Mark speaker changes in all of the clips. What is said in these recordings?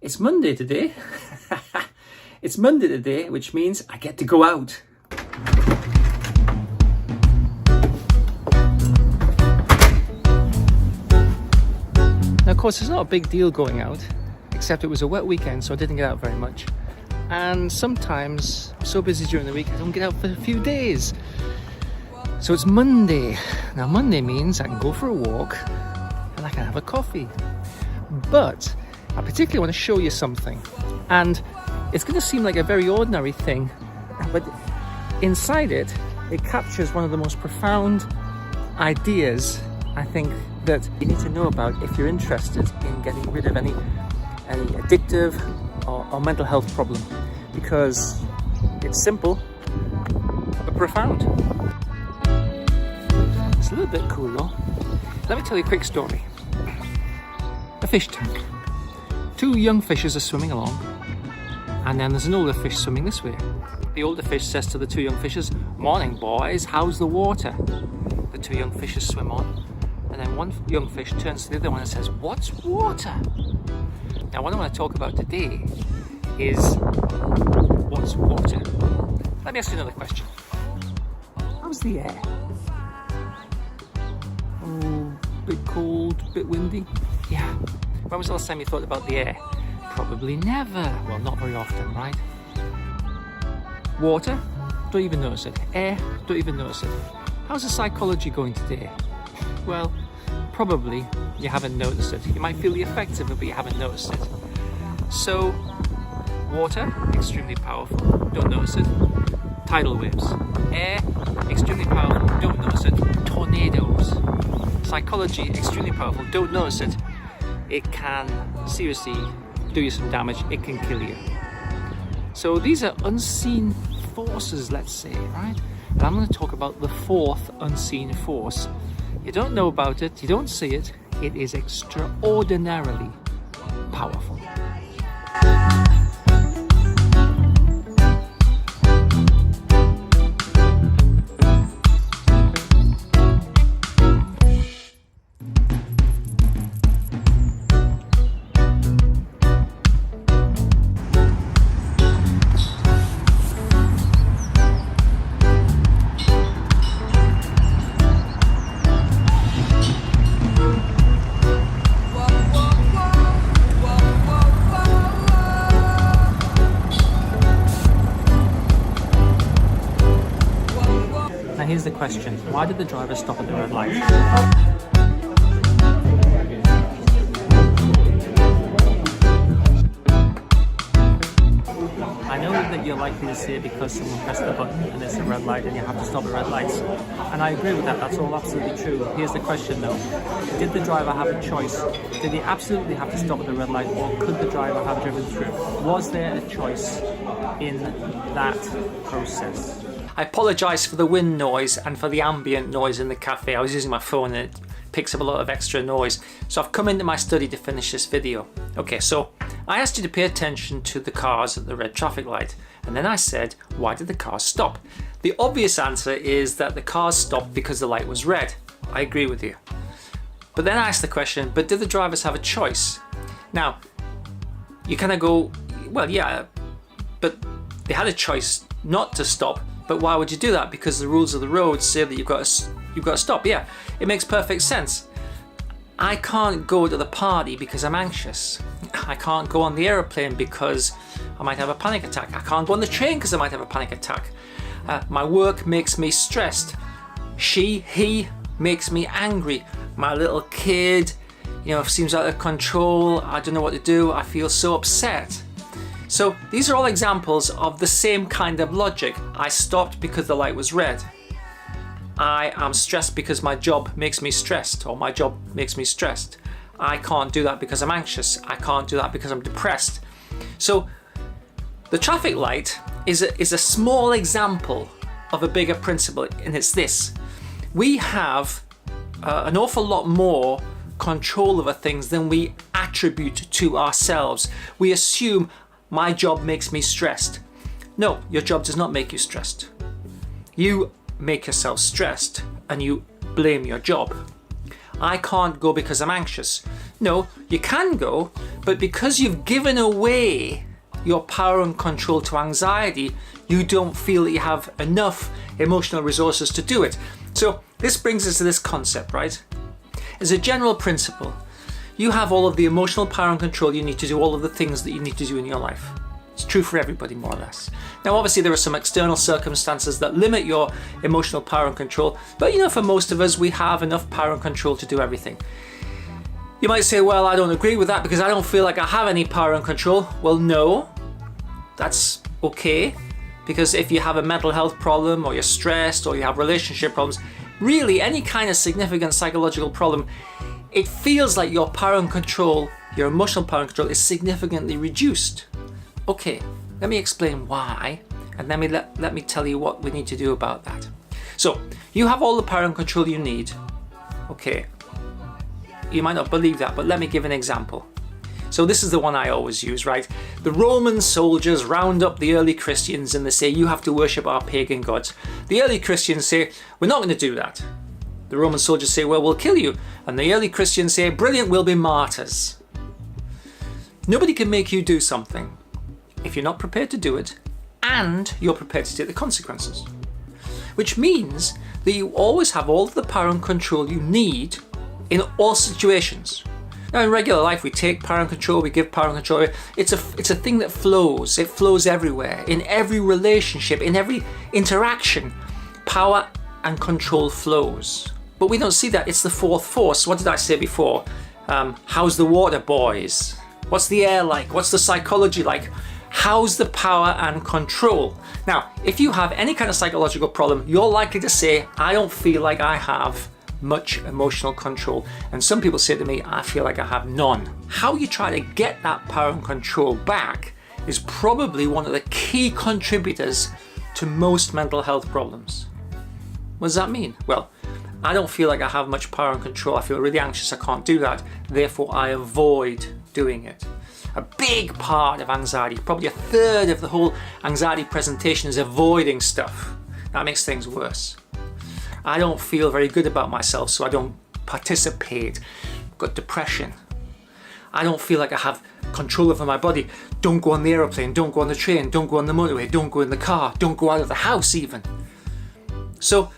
Speaker 1: It's Monday today. It's Monday today, which means I get to go out. Now, of course, it's not a big deal going out, except it was a wet weekend, so I didn't get out very much. And sometimes I'm so busy during the week, I don't get out for a few days. So it's Monday. Now, Monday means I can go for a walk and I can have a coffee. But I particularly want to show you something. And it's going to seem like a very ordinary thing, but inside it, it captures one of the most profound ideas, I think, that you need to know about if you're interested in getting rid of any addictive or mental health problem, because it's simple but profound. It's a little bit cool though. Let me tell you a quick story. A fish tank. Two young fishes are swimming along, and then there's an older fish swimming this way. The older fish says to the two young fishes, "Morning boys, how's the water?" The two young fishes swim on, and then one young fish turns to the other one and says, "What's water?" Now, what I want to talk about today is what's water. Let me ask you another question. How's the air? Oh, bit cold, bit windy? Yeah. When was the last time you thought about the air? Probably never. Well, not very often, right? Water? Don't even notice it. Air? Don't even notice it. How's the psychology going today? Well, probably you haven't noticed it. You might feel the effects of it, but you haven't noticed it. So, water, extremely powerful. Don't notice it. Tidal waves. Air, extremely powerful. Don't notice it. Tornadoes. Psychology, extremely powerful. Don't notice it. It can seriously do you some damage. It can kill you. So these are unseen forces, let's say, right? And I'm going to talk about the fourth unseen force. You don't know about it, you don't see it. It is extraordinarily powerful. Now here's the question, why did the driver stop at the red light? I know that you're likely to say because someone pressed the button and it's a red light and you have to stop at red lights. And I agree with that, that's all absolutely true. Here's the question though, did the driver have a choice? Did he absolutely have to stop at the red light, or could the driver have driven through? Was there a choice in that process? I apologise for the wind noise and for the ambient noise in the cafe. I was using my phone and it picks up a lot of extra noise. So I've come into my study to finish this video. Okay, so I asked you to pay attention to the cars at the red traffic light. And then I said, why did the cars stop? The obvious answer is that the cars stopped because the light was red. I agree with you. But then I asked the question, but did the drivers have a choice? Now, you kind of go, well, yeah, but they had a choice not to stop. But why would you do that? Because the rules of the road say that you've got to stop. Yeah, it makes perfect sense. I can't go to the party because I'm anxious. I can't go on the aeroplane because I might have a panic attack. I can't go on the train because I might have a panic attack. My work makes me stressed. He makes me angry. My little kid, seems out of control. I don't know what to do. I feel so upset. So these are all examples of the same kind of logic. I stopped because the light was red. I am stressed because my job makes me stressed, or my job makes me stressed. I can't do that because I'm anxious. I can't do that because I'm depressed. So the traffic light is a small example of a bigger principle, and it's this. We have an awful lot more control over things than we attribute to ourselves. We assume my job makes me stressed. No, your job does not make you stressed. You make yourself stressed and you blame your job.
Speaker 2: I can't go because I'm anxious. No, you can go, but because you've given away your power and control to anxiety, you don't feel that you have enough emotional resources to do it. So this brings us to this concept, right? As a general principle, you have all of the emotional power and control you need to do all of the things that you need to do in your life. It's true for everybody, more or less. Now, obviously, there are some external circumstances that limit your emotional power and control, but for most of us, we have enough power and control to do everything. You might say, well, I don't agree with that because I don't feel like I have any power and control. Well, no, that's okay, because if you have a mental health problem, or you're stressed, or you have relationship problems, really any kind of significant psychological problem, it feels like your power and control, your emotional power and control, is significantly reduced. Okay, let me explain why, and then let me tell you what we need to do about that. So, you have all the power and control you need. Okay, you might not believe that, but let me give an example. So this is the one I always use, right? The Roman soldiers round up the early Christians and they say, you have to worship our pagan gods. The early Christians say, we're not going to do that. The Roman soldiers say, well, we'll kill you. And the early Christians say, brilliant, we'll be martyrs. Nobody can make you do something if you're not prepared to do it and you're prepared to take the consequences. Which means that you always have all of the power and control you need in all situations. Now, in regular life, we take power and control, we give power and control. It's a thing that flows. It flows everywhere. In every relationship, in every interaction, power and control flows. But we don't see that. It's the fourth force. What did I say before? How's the water, boys? What's the air like? What's the psychology like? How's the power and control? Now, if you have any kind of psychological problem, you're likely to say, I don't feel like I have much emotional control. And some people say to me, I feel like I have none. How you try to get that power and control back is probably one of the key contributors to most mental health problems. What does that mean? Well, I don't feel like I have much power and control. I feel really anxious. I can't do that. Therefore, I avoid doing it. A big part of anxiety, probably a third of the whole anxiety presentation, is avoiding stuff. That makes things worse. I don't feel very good about myself, so I don't participate. I've got depression. I don't feel like I have control over my body. Don't go on the aeroplane, don't go on the train, don't go on the motorway, don't go in the car, don't go out of the house even. So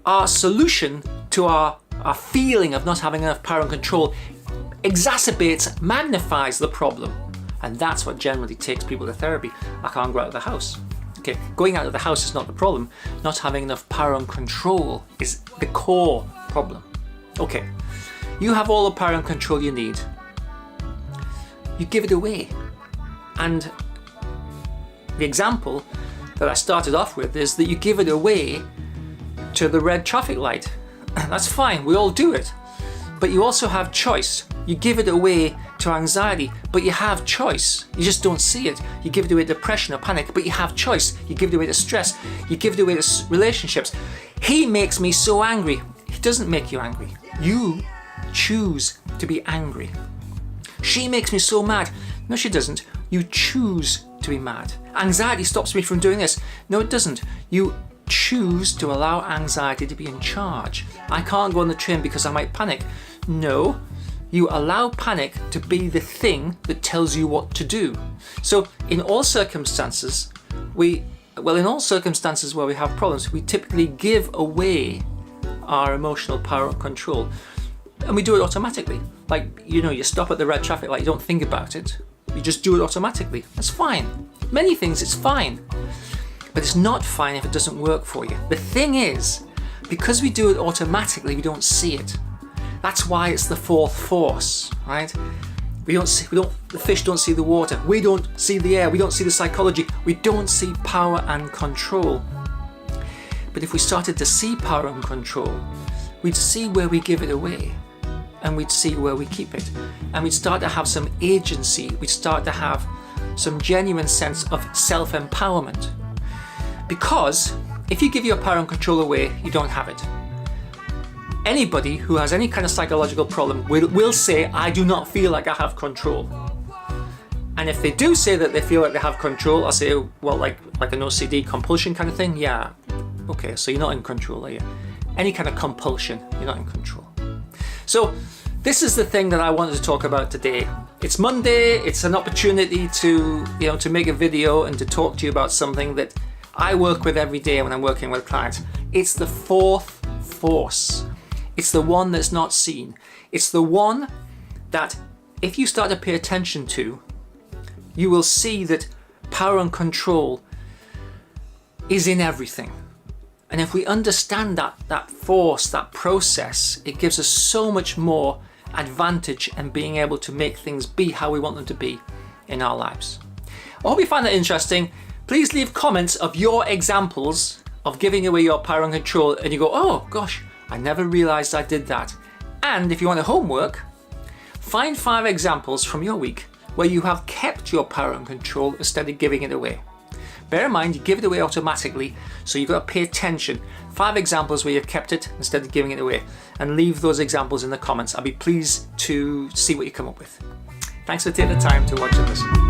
Speaker 2: our solution to our feeling of not having enough power and control exacerbates, magnifies the problem. And that's what generally takes people to therapy. I can't go out of the house. Okay, going out of the house is not the problem. Not having enough power and control is the core problem. Okay, you have all the power and control you need. You give it away. And the example that I started off with is that you give it away to the red traffic light. That's fine, we all do it. But you also have choice. You give it away to anxiety, but you have choice. You just don't see it. You give it away to depression or panic, but you have choice. You give it away to stress. You give it away to relationships. He makes me so angry. He doesn't make you angry. You choose to be angry. She makes me so mad. No, she doesn't. You choose to be mad. Anxiety stops me from doing this. No, it doesn't. You choose to allow anxiety to be in charge. I can't go on the train because I might panic. No, you allow panic to be the thing that tells you what to do. So in all circumstances where we have problems, we typically give away our emotional power and control. And we do it automatically. Like, you stop at the red traffic light, you don't think about it. You just do it automatically. That's fine. Many things, it's fine. But it's not fine if it doesn't work for you. The thing is, because we do it automatically, we don't see it. That's why it's the fourth force, right? The fish don't see the water. We don't see the air. We don't see the psychology. We don't see power and control. But if we started to see power and control, we'd see where we give it away, and we'd see where we keep it. And we'd start to have some agency. We'd start to have some genuine sense of self-empowerment. Because if you give your power and control away, you don't have it. Anybody who has any kind of psychological problem will say, I do not feel like I have control. And if they do say that they feel like they have control, I'll say, well, like an OCD compulsion kind of thing, yeah, okay, so you're not in control, are you? Any kind of compulsion, you're not in control. So this is the thing that I wanted to talk about today. It's Monday, it's an opportunity to, to make a video and to talk to you about something that I work with every day when I'm working with clients. It's the fourth force. It's the one that's not seen. It's the one that if you start to pay attention to, you will see that power and control is in everything. And if we understand that force, that process, it gives us so much more advantage in being able to make things be how we want them to be in our lives. I hope you find that interesting. Please leave comments of your examples of giving away your power and control and you go, oh gosh, I never realized I did that. And if you want a homework, find 5 examples from your week where you have kept your power and control instead of giving it away. Bear in mind, you give it away automatically, so you've got to pay attention. 5 examples where you've kept it instead of giving it away, and leave those examples in the comments. I'll be pleased to see what you come up with. Thanks for taking the time to watch and listen.